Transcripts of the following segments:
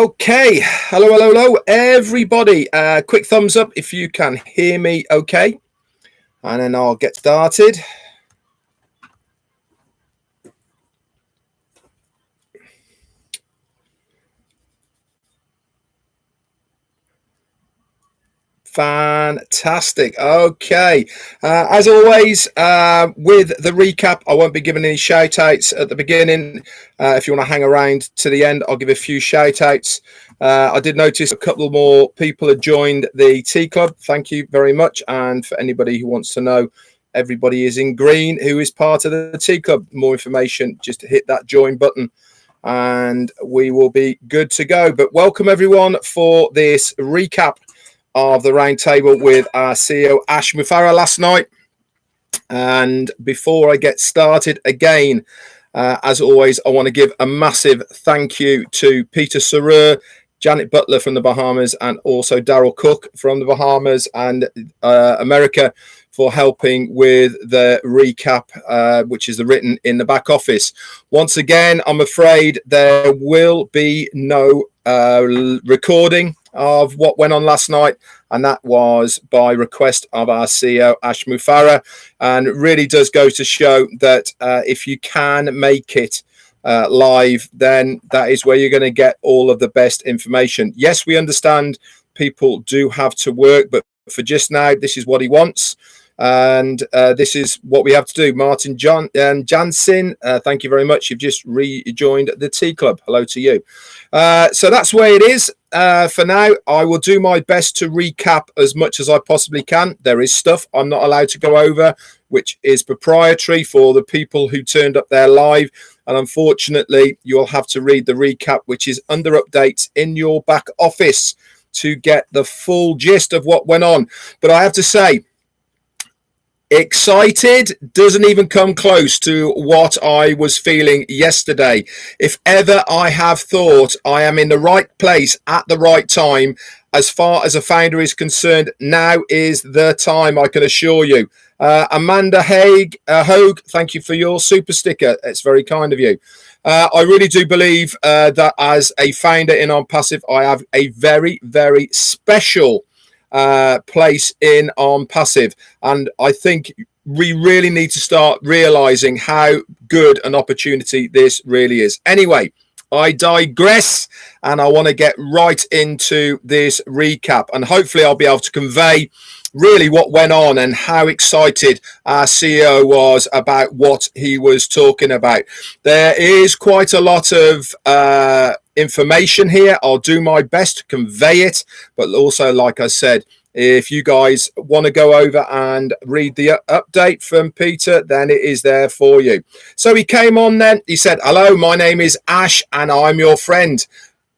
Okay, hello, everybody. Quick thumbs up if you can hear me okay, and then I'll get started. Fantastic. Okay, as always, with the recap, I won't be giving any shout outs at the beginning. If you want to hang around to the end, I'll give a few shout outs. I did notice a couple more people had joined the T Club. Thank you very much. And for anybody who wants to know, everybody is in green who is part of the T Club. More information, just hit that join button and we will be good to go. But welcome everyone for this recap of the roundtable with our CEO Ash Mufareh last night. And before I get started again, as always, I want to give a massive thank you to Peter Sarer, Janet Butler from the Bahamas, and also Daryl Cook from the Bahamas and America for helping with the recap, which is written in the back office. Once again, I'm afraid there will be no recording of what went on last night, and that was by request of our CEO Ash Mufareh, and it really does go to show that if you can make it live, then that is where you're going to get all of the best information. Yes, we understand people do have to work, but for just now, this is what he wants. And this is what we have to do. Martin John and Jansen, thank you very much. You've just rejoined the T Club. Hello to you. So that's the way it is for now. I will do my best to recap as much as I possibly can. There is stuff I'm not allowed to go over, which is proprietary for the people who turned up there live. And unfortunately, you'll have to read the recap, which is under updates in your back office to get the full gist of what went on. But I have to say, excited doesn't even come close to what I was feeling yesterday. If ever I have thought I am in the right place at the right time, as far as a founder is concerned, now is the time, I can assure you. Amanda Hogue, thank you for your super sticker. It's very kind of you. I really do believe that as a founder in Onpassive, I have a very, very special place in Onpassive, and I think we really need to start realizing how good an opportunity this really is. Anyway, I digress, and I want to get right into this recap, and hopefully I'll be able to convey really what went on and how excited our CEO was about what he was talking about. There is quite a lot of information here. I'll do my best to convey it, but also, like I said, if you guys want to go over and read the update from Peter, then it is there for you. So he came on then, he said, "Hello, my name is Ash and I'm your friend."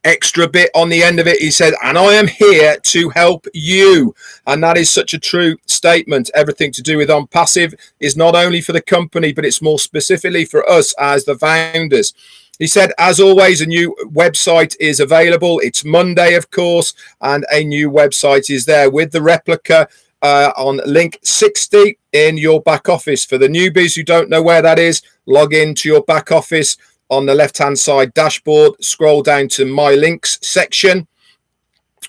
Extra bit on the end of it, he said, "And I am here to help you." And that is such a true statement. Everything to do with Onpassive is not only for the company, but it's more specifically for us as the founders. He said, as always, a new website is available. It's Monday, of course, and a new website is there with the replica on link 60 in your back office. For the newbies who don't know where that is, log into your back office on the left-hand side dashboard, scroll down to My Links section.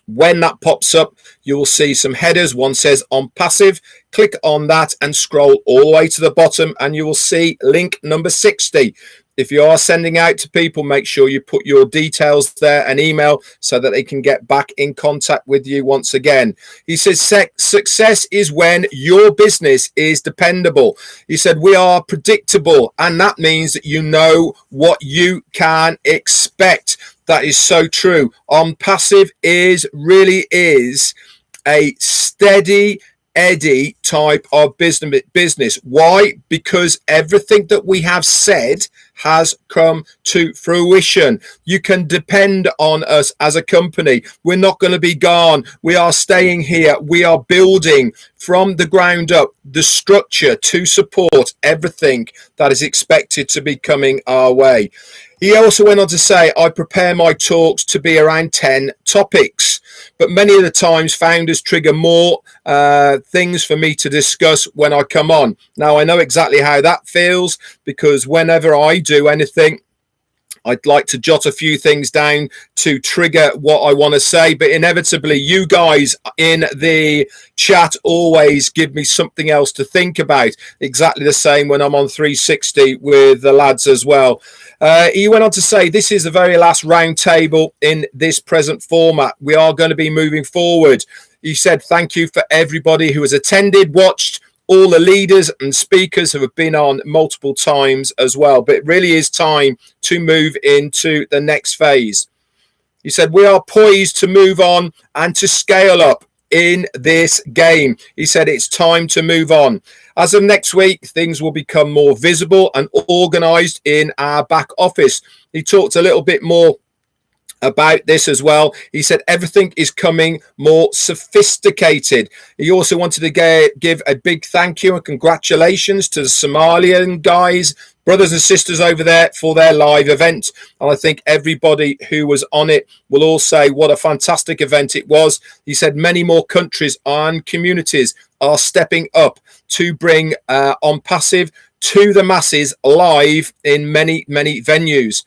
When that pops up, you will see some headers. One says Onpassive. Click on that and scroll all the way to the bottom, and you will see link number 60. If you are sending out to people, make sure you put your details there and email so that they can get back in contact with you once again. He says, success is when your business is dependable. He said, we are predictable, and that means that you know what you can expect. That is so true. Onpassive really is a steady Eddie type of business. Why? Because everything that we have said has come to fruition. You can depend on us as a company. We're not going to be gone. We are staying here. We are building from the ground up the structure to support everything that is expected to be coming our way. He also went on to say, I prepare my talks to be around 10 topics, but many of the times founders trigger more things for me to discuss when I come on. Now, I know exactly how that feels, because whenever I do anything, I'd like to jot a few things down to trigger what I want to say, but inevitably you guys in the chat always give me something else to think about. Exactly the same when I'm on 360 with the lads as well. He went on to say, this is the very last round table in this present format. We are going to be moving forward. He said, thank you for everybody who has attended, watched, all the leaders and speakers who have been on multiple times as well. But it really is time to move into the next phase. He said, we are poised to move on and to scale up in this game. He said, it's time to move on. As of next week, things will become more visible and organized in our back office. He talked a little bit more about this as well. He said everything is coming more sophisticated. He also wanted to give a big thank you and congratulations to the Somalian guys, brothers and sisters over there for their live event. And I think everybody who was on it will all say what a fantastic event it was. He said many more countries and communities are stepping up to bring Onpassive to the masses live in many, many venues.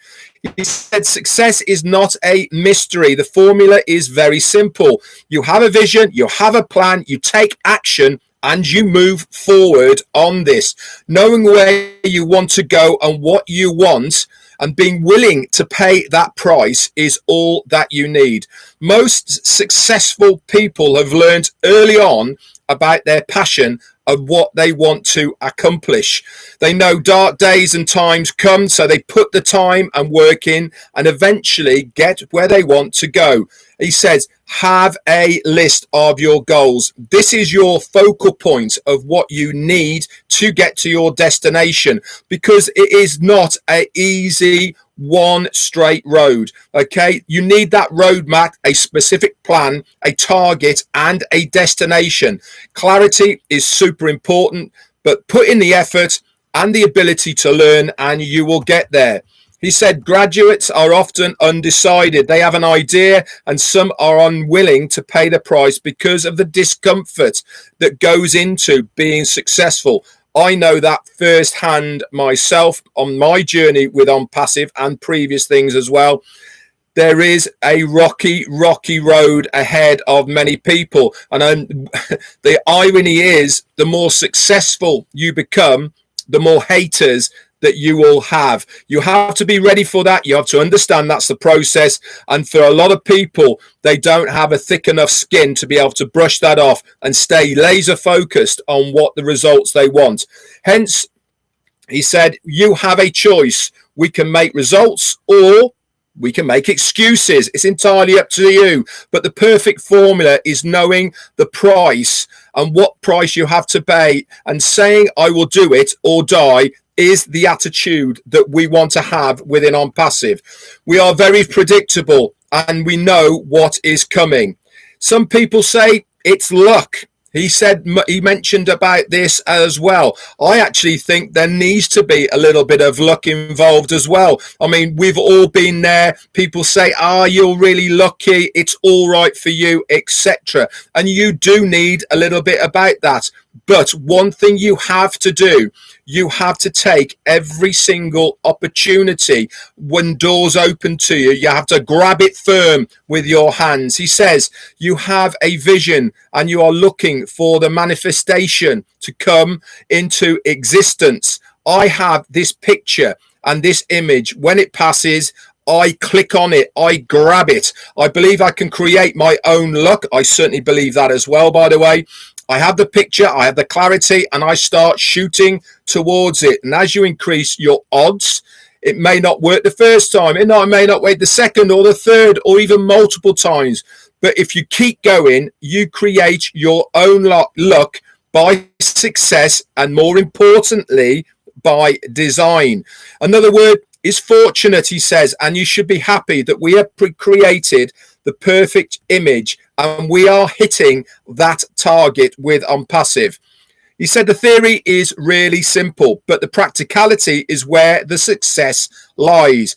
He said success is not a mystery. The formula is very simple. You have a vision, you have a plan, you take action, and you move forward on this. Knowing where you want to go and what you want and being willing to pay that price is all that you need. Most successful people have learned early on about their passion and what they want to accomplish. They know dark days and times come, so they put the time and work in and eventually get where they want to go. He says, have a list of your goals. This is your focal point of what you need to get to your destination, because it is not an easy one straight road. Okay, you need that roadmap, a specific plan, a target, and a destination. Clarity is super important, but put in the effort and the ability to learn, and you will get there. He said graduates are often undecided. They have an idea and some are unwilling to pay the price because of the discomfort that goes into being successful. I know that firsthand myself on my journey with Onpassive and previous things as well. There is a rocky road ahead of many people. And the irony is, the more successful you become, the more haters that you will have. You have to be ready for that. You have to understand that's the process. And for a lot of people, they don't have a thick enough skin to be able to brush that off and stay laser focused on what the results they want. Hence, he said, you have a choice. We can make results or we can make excuses. It's entirely up to you. But the perfect formula is knowing the price and what price you have to pay and saying, I will do it or die, is the attitude that we want to have within Onpassive. We are very predictable and we know what is coming. Some people say it's luck. He mentioned about this as well. I actually think there needs to be a little bit of luck involved as well. I mean, we've all been there. People say, you're really lucky, it's all right for you, etc. And you do need a little bit about that. But one thing you have to do, you have to take every single opportunity when doors open to you. You have to grab it firm with your hands. He says you have a vision and you are looking for the manifestation to come into existence. I have this picture and this image. When it passes, I click on it, I grab it. I believe I can create my own luck. I certainly believe that as well, by the way. I have the picture, I have the clarity, and I start shooting towards it. And as you increase your odds, it may not work the first time, it may not work the second or the third or even multiple times. But if you keep going, you create your own luck by success and, more importantly, by design. Another word is fortunate, he says, and you should be happy that we have created the perfect image and we are hitting that target with Onpassive. He said the theory is really simple, but the practicality is where the success lies.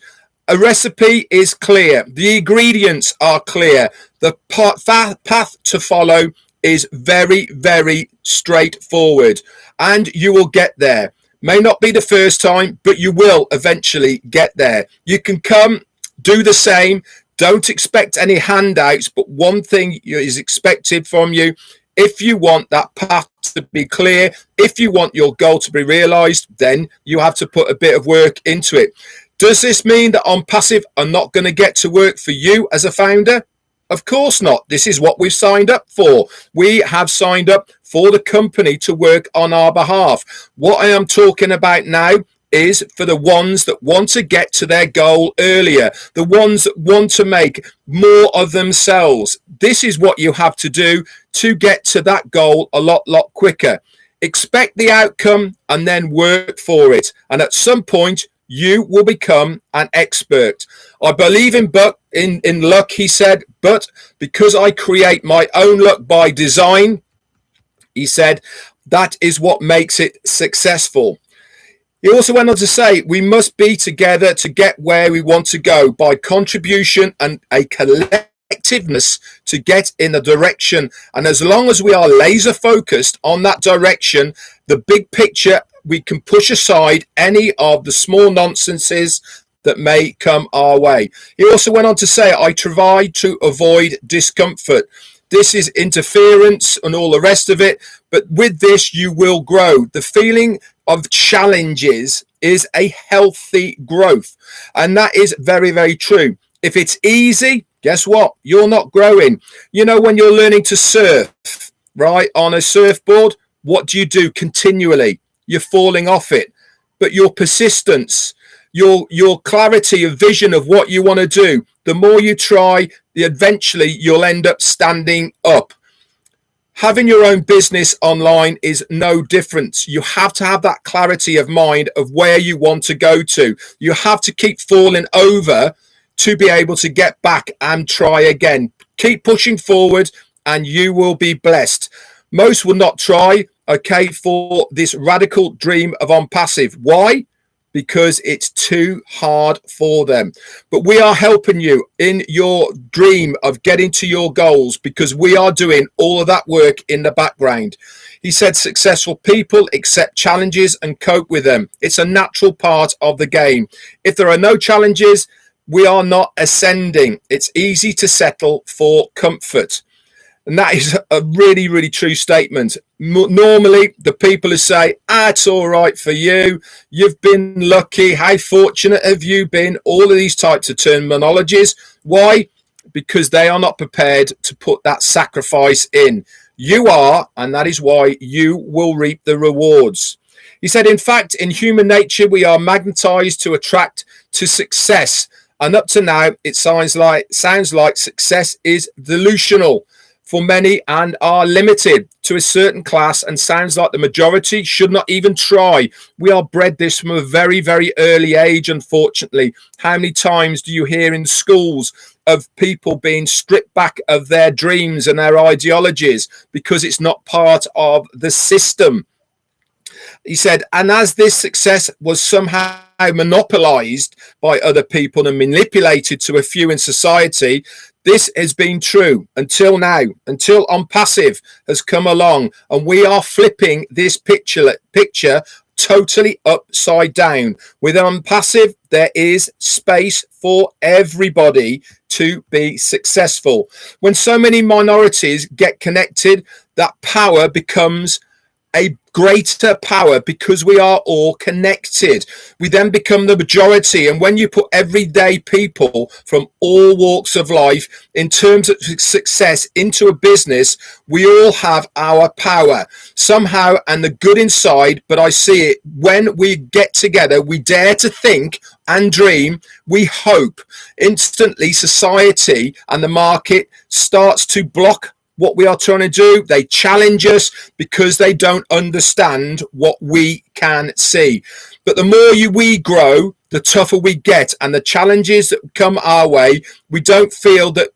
A recipe is clear. The ingredients are clear. The path to follow is very, very straightforward, and you will get there. May not be the first time, but you will eventually get there. You can come, do the same. Don't expect any handouts, but one thing is expected from you. If you want that path to be clear, if you want your goal to be realized, then you have to put a bit of work into it. Does this mean that Onpassive are not going to get to work for you as a founder? Of course not. This is what we've signed up for. We have signed up for the company to work on our behalf. What I am talking about now is for the ones that want to get to their goal earlier, the ones that want to make more of themselves. This is what you have to do to get to that goal a lot quicker. Expect the outcome and then work for it. And at some point, you will become an expert. I believe in luck, he said, but because I create my own luck by design, he said, that is what makes it successful. He also went on to say, we must be together to get where we want to go by contribution and a collectiveness to get in the direction. And as long as we are laser focused on that direction, the big picture, we can push aside any of the small nonsenses that may come our way. He also went on to say, I try to avoid discomfort. This is interference and all the rest of it. But with this, you will grow. The feeling of challenges is a healthy growth. And that is very, very true. If it's easy, guess what? You're not growing. You know, when you're learning to surf, right, on a surfboard, what do you do continually? You're falling off it. But your persistence, your clarity of vision of what you want to do, the more you try, eventually you'll end up standing up. Having your own business online is no different. You have to have that clarity of mind of where you want to go to. You have to keep falling over to be able to get back and try again. Keep pushing forward and you will be blessed. Most will not try, okay, for this radical dream of Onpassive. Why? Because it's too hard for them. But we are helping you in your dream of getting to your goals because we are doing all of that work in the background. He said successful people accept challenges and cope with them. It's a natural part of the game. If there are no challenges, we are not ascending. It's easy to settle for comfort. And that is a really, really true statement. Normally, the people who say, it's all right for you. You've been lucky. How fortunate have you been? All of these types of terminologies. Why? Because they are not prepared to put that sacrifice in. You are, and that is why you will reap the rewards. He said, in fact, in human nature, we are magnetized to attract to success. And up to now, it sounds like success is delusional for many and are limited to a certain class, and sounds like the majority should not even try. We are bred this from a very, very early age, unfortunately. How many times do you hear in schools of people being stripped back of their dreams and their ideologies because it's not part of the system? He said, and as this success was somehow monopolized by other people and manipulated to a few in society, this has been true until now, until Onpassive has come along, and we are flipping this picture totally upside down. With Onpassive, there is space for everybody to be successful. When so many minorities get connected, that power becomes a greater power because we are all connected. We then become the majority. And when you put everyday people from all walks of life in terms of success into a business, we all have our power somehow and the good inside. But I see it when we get together, we dare to think and dream, we hope. Instantly society and the market starts to block what we are trying to do. They challenge us because they don't understand what we can see. But the more we grow, the tougher we get, and the challenges that come our way, we don't feel that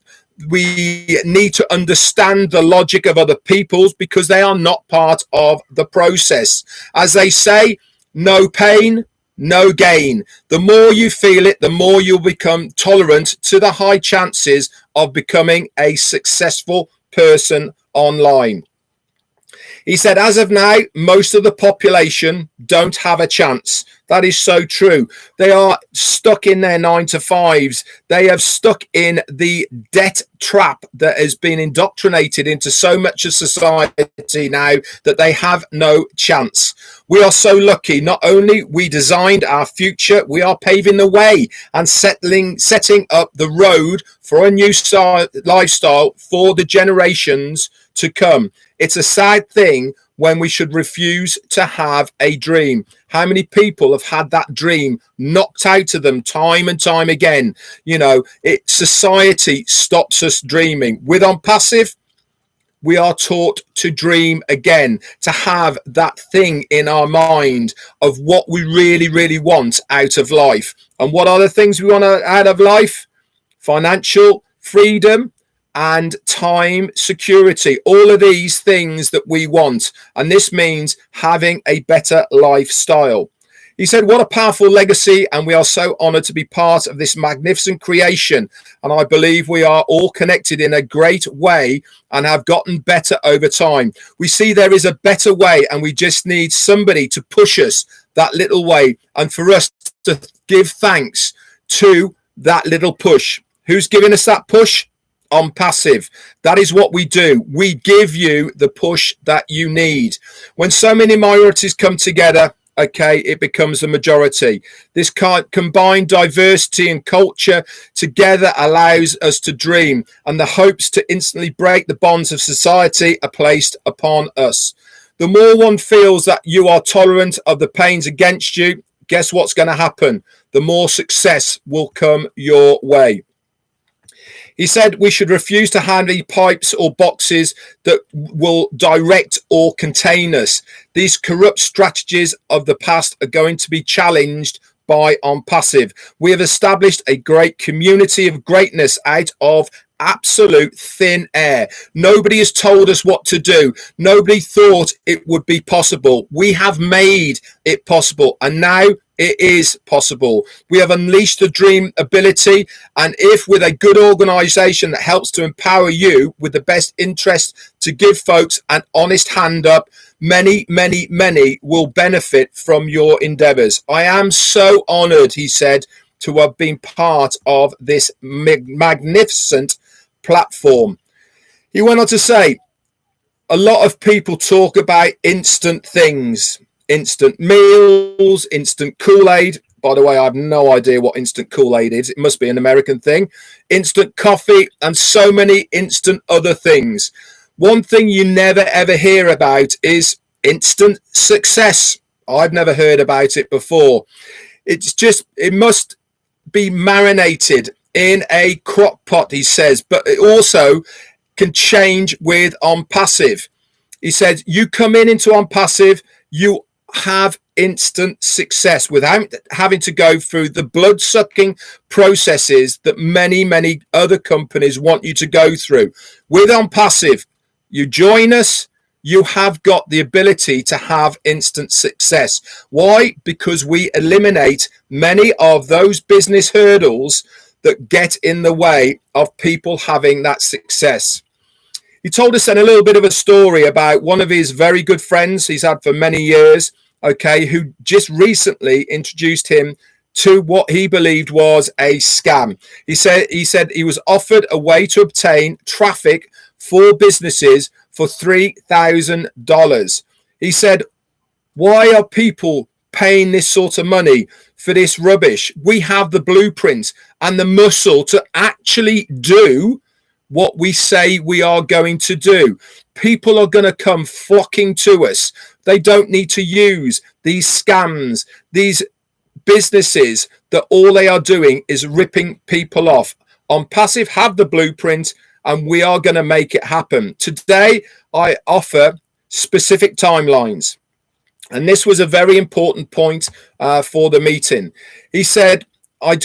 we need to understand the logic of other people's because they are not part of the process. As they say, no pain, no gain. The more you feel it, the more you'll become tolerant to the high chances of becoming a successful person online. He said, as of now, most of the population don't have a chance. That is so true. They are stuck in their 9-to-5s. They have stuck in the debt trap that has been indoctrinated into so much of society now that they have no chance. We are so lucky. Not only we designed our future, we are paving the way and setting up the road for a new lifestyle for the generations to come. It's a sad thing when we should refuse to have a dream. How many people have had that dream knocked out of them time and time again? You know, society stops us dreaming. With Onpassive, we are taught to dream again, to have that thing in our mind of what we really, really want out of life. And what are the things we want out of life? Financial freedom and time security, all of these things that we want. And this means having a better lifestyle. He said, what a powerful legacy, and we are so honored to be part of this magnificent creation. And I believe we are all connected in a great way and have gotten better over time. We see there is a better way, and we just need somebody to push us that little way, and for us to give thanks to that little push. Who's giving us that push? Onpassive. That is what we do. We give you the push that you need. When so many minorities come together, okay, it becomes the majority. This combined diversity and culture together allows us to dream, and the hopes to instantly break the bonds of society are placed upon us. The more one feels that you are tolerant of the pains against you, guess what's going to happen? The more success will come your way. He said we should refuse to hand any pipes or boxes that will direct or contain us. These corrupt strategies of the past are going to be challenged by Onpassive. We have established a great community of greatness out of absolute thin air. Nobody has told us what to do. Nobody thought it would be possible. We have made it possible, and now it is possible. We have unleashed the dream ability, and if with a good organization that helps to empower you with the best interest to give folks an honest hand up, many, many, many will benefit from your endeavors. I am so honored, he said, to have been part of this magnificent platform. He went on to say, a lot of people talk about instant things, instant meals, instant Kool-Aid. By the way, I have no idea what instant Kool-Aid is. It must be an American thing. Instant coffee and so many instant other things. One thing you never ever hear about is instant success. I've never heard about it before. It's just, it must be marinated in a crock pot, he says, but it also can change with Onpassive. He said, you come into Onpassive, you have instant success without having to go through the blood-sucking processes that many, many other companies want you to go through. With Onpassive, you join us, you have got the ability to have instant success. Why? Because we eliminate many of those business hurdles that get in the way of people having that success. He told us then a little bit of a story about one of his very good friends he's had for many years, okay, who just recently introduced him to what he believed was a scam. He said he was offered a way to obtain traffic for businesses for $3,000. He said, why are people paying this sort of money for this rubbish? We have the blueprint and the muscle to actually do what we say we are going to do. People are going to come flocking to us. They don't need to use these scams, these businesses that all they are doing is ripping people off. Onpassive have the blueprint, and we are going to make it happen. Today, I offer specific timelines. And this was a very important point for the meeting. He said, I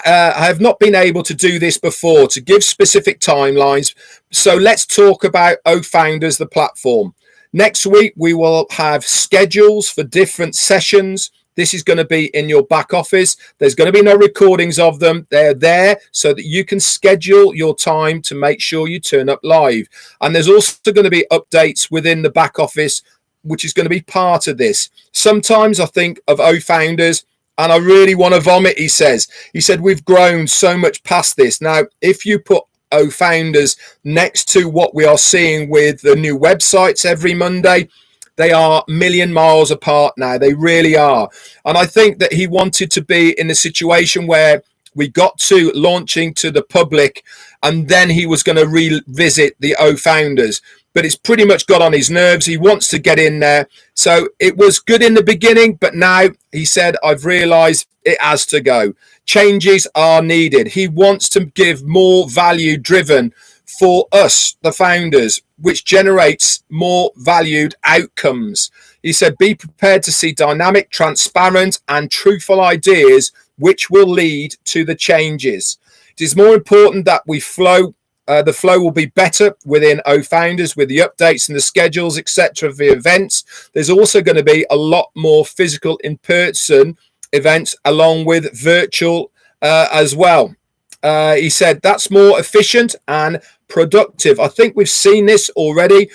have not been able to do this before, to give specific timelines. So let's talk about OFounders, the platform. Next week, we will have schedules for different sessions. This is going to be in your back office. There's going to be no recordings of them. They're there so that you can schedule your time to make sure you turn up live. And there's also going to be updates within the back office, which is going to be part of this. Sometimes I think of OFounders and I really want to vomit, he says. He said, we've grown so much past this. Now, if you put OFounders next to what we are seeing with the new websites every Monday, they are a million miles apart now. They really are. And I think that he wanted to be in a situation where we got to launching to the public and then he was going to revisit the OFounders. But it's pretty much got on his nerves. He wants to get in there. So it was good in the beginning, but now he said, I've realized it has to go. Changes are needed. He wants to give more value driven for us, the founders, which generates more valued outcomes. He said, be prepared to see dynamic, transparent, and truthful ideas which will lead to the changes. It is more important that we flow. The flow will be better within OFounders with the updates and the schedules, etc. for the events. There's also going to be a lot more physical in-person events along with virtual as well. He said that's more efficient and productive. I think we've seen this already.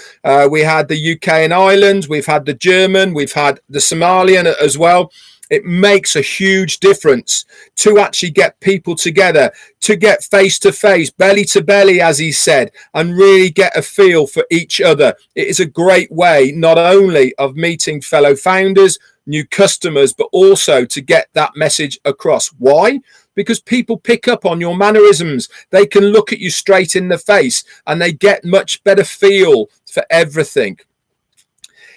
We had the UK and Ireland, we've had the German, we've had the Somalian as well. It makes a huge difference to actually get people together, to get face to face, belly to belly, as he said, and really get a feel for each other. It is a great way not only of meeting fellow founders, new customers, but also to get that message across. Why? Because people pick up on your mannerisms. They can look at you straight in the face and they get much better feel for everything.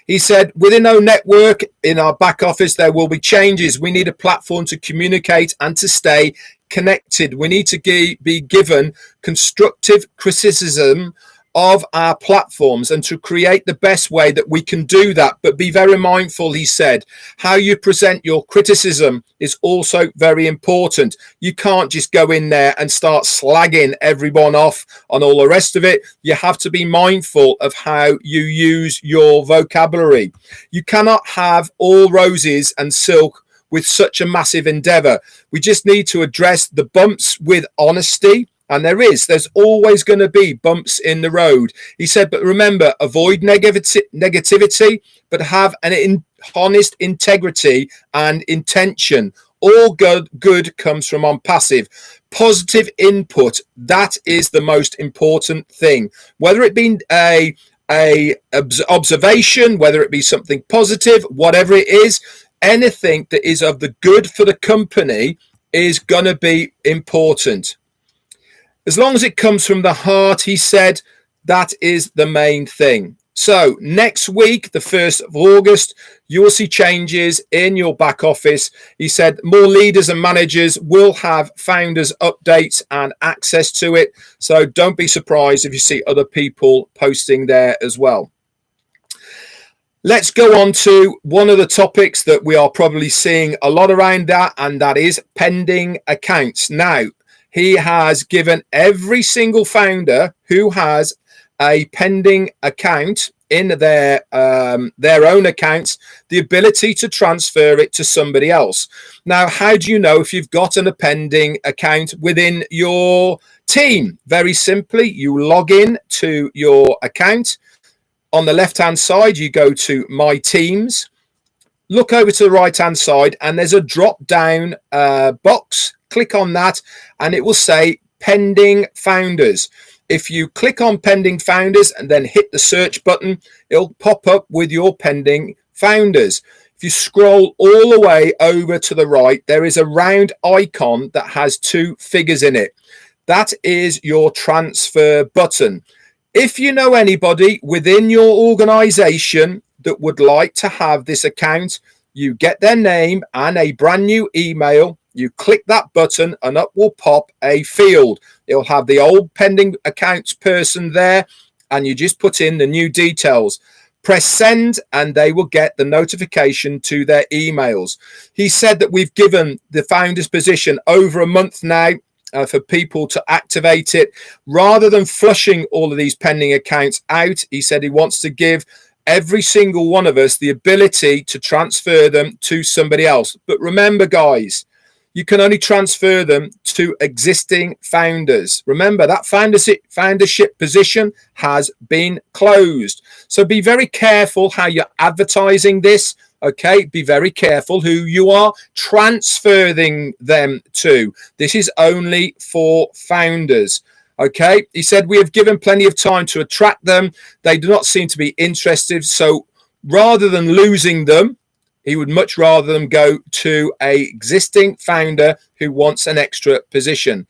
He said, within our network, in our back office, there will be changes. We need a platform to communicate and to stay connected. We need to be given constructive criticism of our platforms and to create the best way that we can do that. But be very mindful, he said, how you present your criticism is also very important. You can't just go in there and start slagging everyone off on all the rest of it. You have to be mindful of how you use your vocabulary. You cannot have all roses and silk with such a massive endeavor. We just need to address the bumps with honesty. And there's always going to be bumps in the road. He said, but remember, avoid negativity, but have an honest integrity and intention. All good comes from Onpassive. Positive input, that is the most important thing. Whether it be a observation, whether it be something positive, whatever it is, anything that is of the good for the company is going to be important. As long as it comes from the heart, he said, that is the main thing. So next week, the 1st of August, you will see changes in your back office. He said more leaders and managers will have founders updates and access to it. So don't be surprised if you see other people posting there as well. Let's go on to one of the topics that we are probably seeing a lot around that, and that is pending accounts. Now, he has given every single founder who has a pending account in their own accounts the ability to transfer it to somebody else. Now, how do you know if you've got a pending account within your team? Very simply, you log in to your account. On the left-hand side, you go to My Teams. Look over to the right-hand side, and there's a drop-down box. Click on that and it will say pending founders. If you click on pending founders and then hit the search button, it'll pop up with your pending founders. If you scroll all the way over to the right, there is a round icon that has 2 figures in it. That is your transfer button. If you know anybody within your organization that would like to have this account, you get their name and a brand new email. You click that button and up will pop a field. It'll have the old pending accounts person there, and you just put in the new details. Press send and they will get the notification to their emails. He said that we've given the founder's position over a month now for people to activate it. Rather than flushing all of these pending accounts out, he said he wants to give every single one of us the ability to transfer them to somebody else. But remember, guys, you can only transfer them to existing founders. Remember, that foundership position has been closed. So be very careful how you're advertising this. Okay, be very careful who you are transferring them to. This is only for founders. Okay, he said, we have given plenty of time to attract them. They do not seem to be interested. So rather than losing them, he would much rather them go to a existing founder who wants an extra position.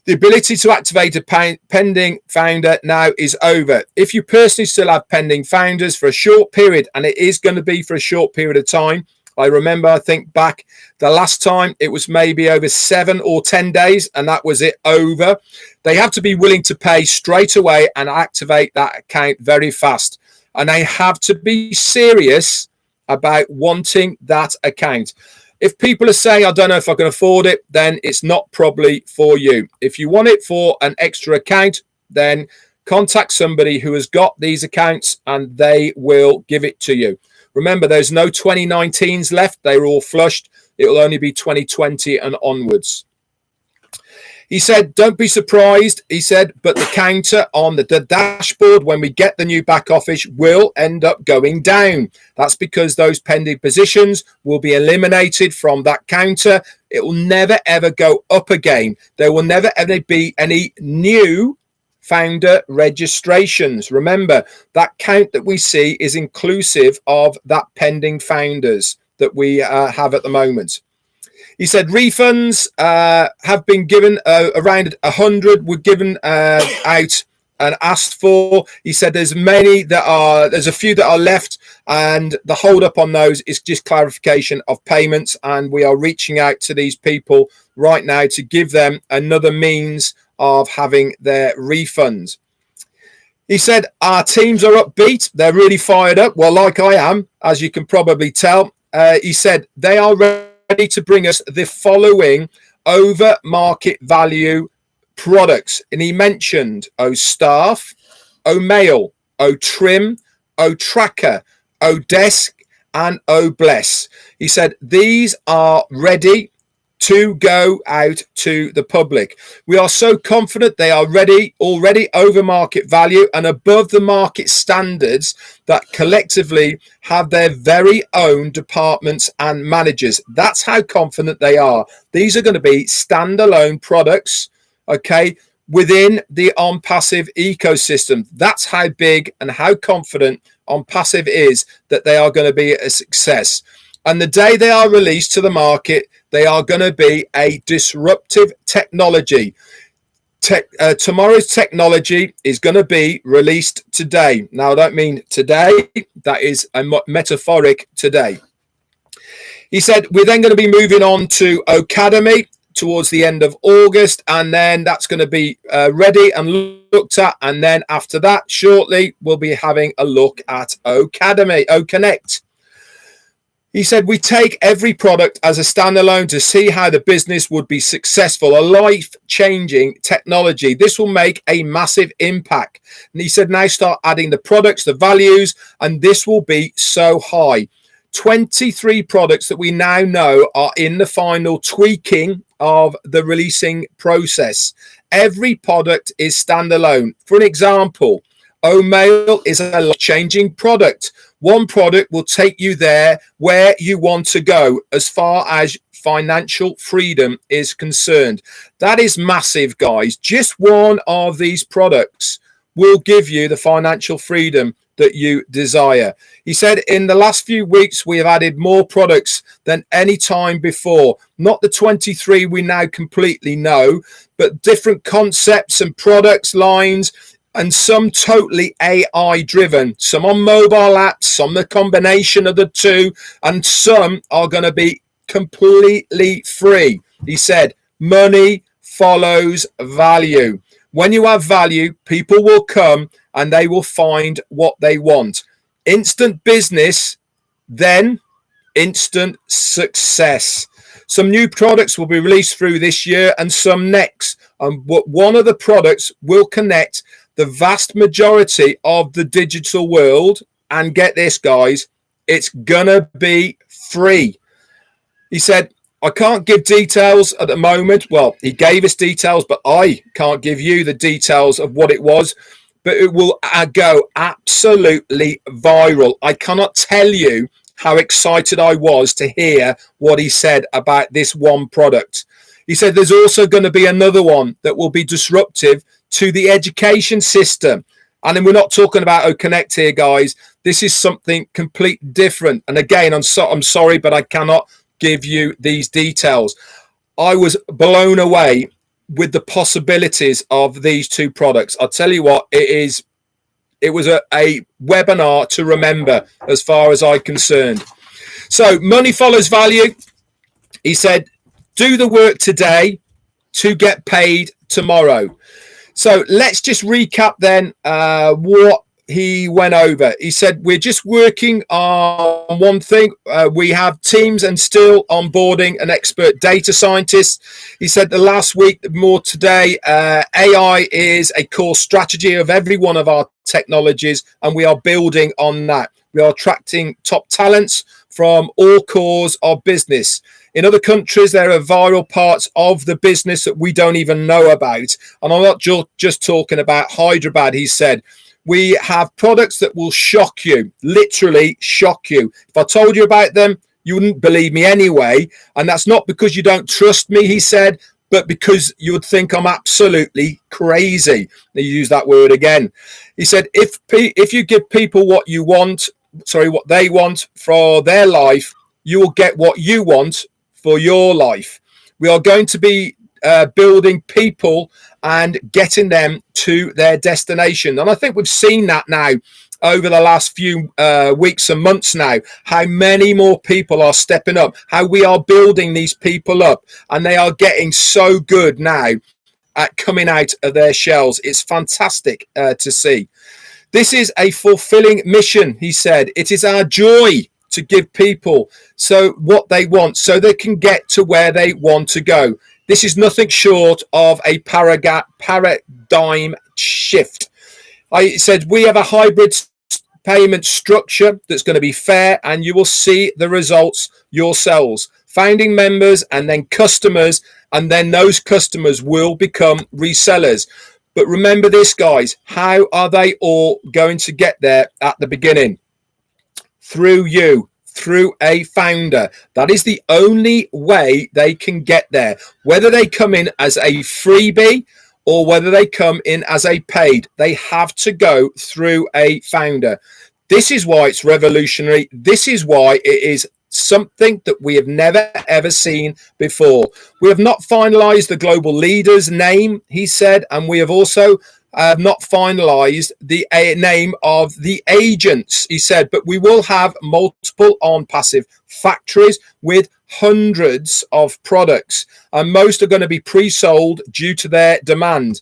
The ability to activate a pending founder now is over. If you personally still have pending founders for a short period, and it is going to be for a short period of time, I remember, I think back the last time it was maybe over 7 or 10 days, and that was it over. They have to be willing to pay straight away and activate that account very fast. And they have to be serious about wanting that account. If people are saying, I don't know if I can afford it, then it's not probably for you. If you want it for an extra account, then contact somebody who has got these accounts and they will give it to you. Remember, there's no 2019s left. They're all flushed. It will only be 2020 and onwards. He said, don't be surprised, he said, but the counter on the dashboard when we get the new back office will end up going down. That's because those pending positions will be eliminated from that counter. It will never, ever go up again. There will never, ever be any new founder registrations. Remember, that count that we see is inclusive of that pending founders that we have at the moment. He said refunds have been given, around 100 were given out and asked for. He said there's a few that are left, and the hold up on those is just clarification of payments, and we are reaching out to these people right now to give them another means of having their refunds. He said our teams are upbeat, they're really fired up. Well, like I am, as you can probably tell. He said they are ready to bring us the following over market value products, and he mentioned Staff, Mail, Trim, Tracker, Desk, and Bless. He said these are ready to go out to the public. We are so confident they are already over market value and above the market standards that collectively have their very own departments and managers. That's how confident they are. These are going to be standalone products, okay, within the Onpassive ecosystem. That's how big and how confident Onpassive is that they are going to be a success. And the day they are released to the market, they are going to be a disruptive technology. Tomorrow's technology is going to be released today. Now, I don't mean today. That is a metaphoric today. He said, we're then going to be moving on to Academy towards the end of August. And then that's going to be ready and looked at. And then after that, shortly, we'll be having a look at Academy, Connect. He said, we take every product as a standalone to see how the business would be successful, a life-changing technology. This will make a massive impact. And he said, now start adding the products, the values, and this will be so high. 23 products that we now know are in the final tweaking of the releasing process. Every product is standalone. For an example, Mail is a life-changing product. One product will take you there where you want to go as far as financial freedom is concerned. That is massive, guys. Just one of these products will give you the financial freedom that you desire. He said, in the last few weeks, we have added more products than any time before. Not the 23 we now completely know, but different concepts and products lines, and some totally AI driven, some on mobile apps, some the combination of the two, and some are going to be completely free. He said, money follows value. When you have value, people will come and they will find what they want. Instant business, then instant success. Some new products will be released through this year and some next. And one of the products will connect the vast majority of the digital world and get this, guys, it's gonna be free. He said, I can't give details at the moment. Well, he gave us details, but I can't give you the details of what it was, but it will go absolutely viral. I cannot tell you how excited I was to hear what he said about this one product. He said there's also going to be another one that will be disruptive to the education system. And then we're not talking about Connect here, guys. This is something completely different. And again, I'm sorry, but I cannot give you these details. I was blown away with the possibilities of these two products. I'll tell you what, it was a webinar to remember as far as I'm concerned. So money follows value. He said, do the work today to get paid tomorrow. So let's just recap then what he went over. He said, we're just working on one thing. We have teams and still onboarding an expert data scientist. He said the last week, more today, AI is a core strategy of every one of our technologies, and we are building on that. We are attracting top talents from all cores of business. In other countries, there are viral parts of the business that we don't even know about. And I'm not just talking about Hyderabad, he said. We have products that will shock you, literally shock you. If I told you about them, you wouldn't believe me anyway. And that's not because you don't trust me, he said, but because you would think I'm absolutely crazy. He used that word again. He said, if you give people what they want for their life, you will get what you want for your life. We are going to be building people and getting them to their destination. And I think we've seen that now over the last few weeks and months now, how many more people are stepping up, how we are building these people up, and they are getting so good now at coming out of their shells. It's fantastic to see. This is a fulfilling mission, he said. It is our joy to give people what they want so they can get to where they want to go. This is nothing short of a paradigm shift. I said we have a hybrid payment structure that's going to be fair, and you will see the results yourselves. Founding members and then customers, and then those customers will become resellers. But remember this, guys, how are they all going to get there at the beginning? Through you. Through a founder. That is the only way they can get there. Whether they come in as a freebie or whether they come in as a paid, they have to go through a founder. This is why it's revolutionary. This is why it is something that we have never ever seen before. We have not finalized the global leader's name, he said, and we have also not finalized the name of the agents, he said, but we will have multiple Onpassive factories with hundreds of products, and most are going to be pre-sold due to their demand.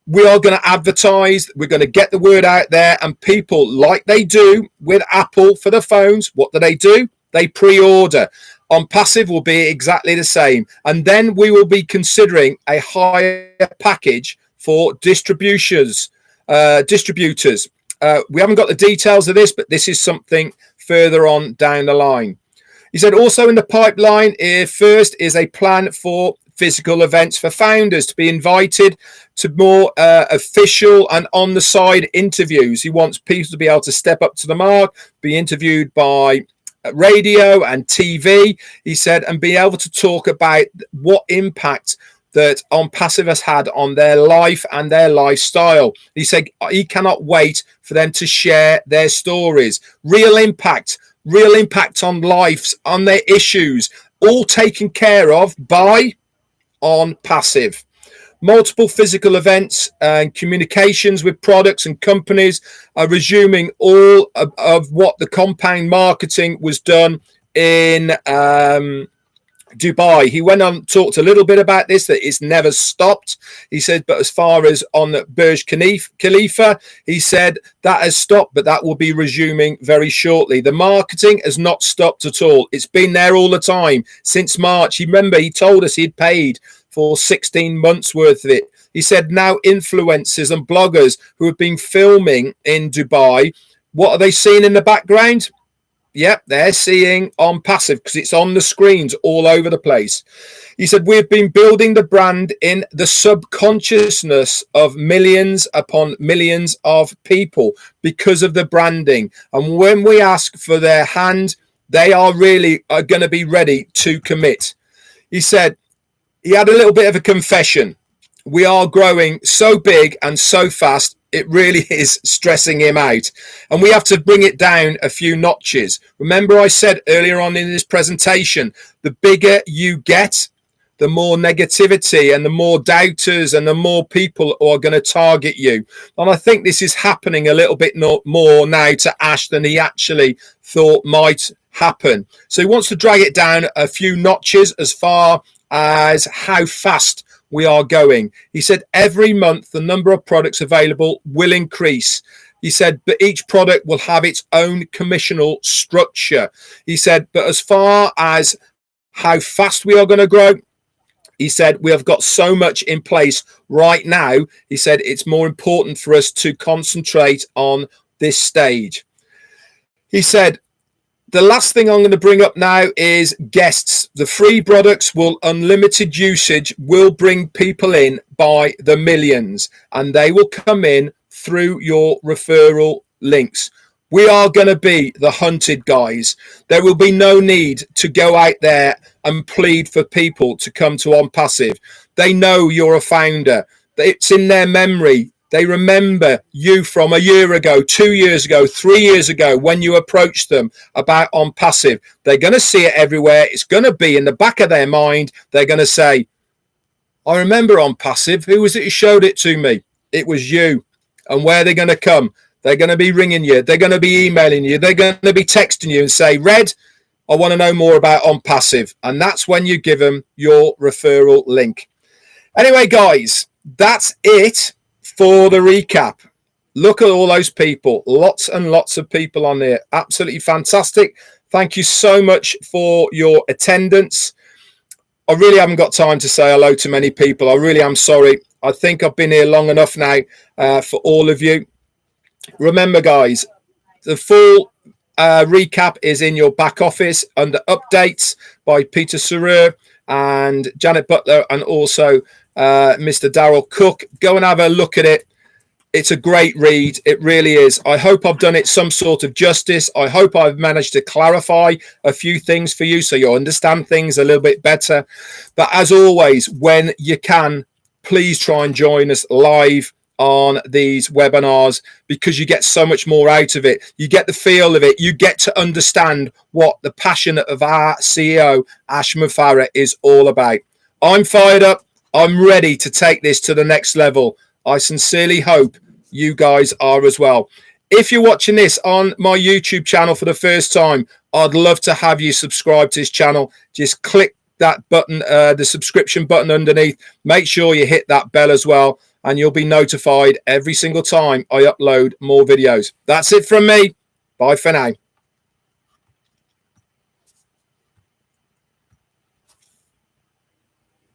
We are going to advertise, we're going to get the word out there, and people, like they do with Apple for the phones, what do? They pre-order. Onpassive will be exactly the same, and then we will be considering a higher package for distributors. We haven't got the details of this, but this is something further on down the line. He said also in the pipeline, first is a plan for physical events for founders to be invited to more official and on the side interviews. He wants people to be able to step up to the mark, be interviewed by radio and TV, he said, and be able to talk about what impact that Onpassive has had on their life and their lifestyle. He said he cannot wait for them to share their stories. Real impact on lives, on their issues, all taken care of by Onpassive. Multiple physical events and communications with products and companies are resuming all of what the compound marketing was done in Dubai. He went on, talked a little bit about this, that it's never stopped. He said, but as far as on the Burj Khalifa, he said that has stopped, but that will be resuming very shortly. The marketing has not stopped at all. It's been there all the time since March. Remember, he told us he'd paid for 16 months worth of it. He said now influencers and bloggers who have been filming in Dubai What are they seeing in the background? Yep, they're seeing Onpassive because it's on the screens all over the place. He said, we've been building the brand in the subconsciousness of millions upon millions of people because of the branding. And when we ask for their hand, they are really going to be ready to commit. He said he had a little bit of a confession. We are growing so big and so fast, it really is stressing him out. And we have to bring it down a few notches. Remember I said earlier on in this presentation, the bigger you get, the more negativity and the more doubters and the more people are going to target you. And I think this is happening a little bit more now to Ash than he actually thought might happen. So he wants to drag it down a few notches as far as how fast we are going. He said every month the number of products available will increase. He said, but each product will have its own commissional structure. He said, but as far as how fast we are going to grow, he said, we have got so much in place right now. He said, it's more important for us to concentrate on this stage. He said, the last thing I'm going to bring up now is guests. The free products will unlimited usage will bring people in by the millions, and they will come in through your referral links. We are going to be the hunted guys. There will be no need to go out there and plead for people to come to Onpassive. They know you're a founder. It's in their memory. They remember you from a year ago, 2 years ago, 3 years ago when you approached them about Onpassive. They're going to see it everywhere. It's going to be in the back of their mind. They're going to say, I remember Onpassive. Who was it who showed it to me? It was you. And where they're going to come? They're going to be ringing you. They're going to be emailing you. They're going to be texting you and say, Red, I want to know more about Onpassive. And that's when you give them your referral link. Anyway, guys, that's it for the recap. Look at all those people, lots and lots of people on there. Absolutely fantastic. Thank you so much for your attendance. I really haven't got time to say hello to many people. I really am sorry. I think I've been here long enough now for all of you. Remember, guys, the full recap is in your back office under updates by Peter Sarer and Janet Butler and also Mr. Darryl Cook. Go and have a look at it. It's a great read. It really is. I hope I've done it some sort of justice. I hope I've managed to clarify a few things for you so you understand things a little bit better. But as always, when you can, please try and join us live on these webinars because you get so much more out of it. You get the feel of it. You get to understand what the passion of our CEO, Ash Mufareh, is all about. I'm fired up. I'm ready to take this to the next level. I sincerely hope you guys are as well. If you're watching this on my YouTube channel for the first time, I'd love to have you subscribe to this channel. Just click that button, the subscription button underneath. Make sure you hit that bell as well, and you'll be notified every single time I upload more videos. That's it from me. Bye for now.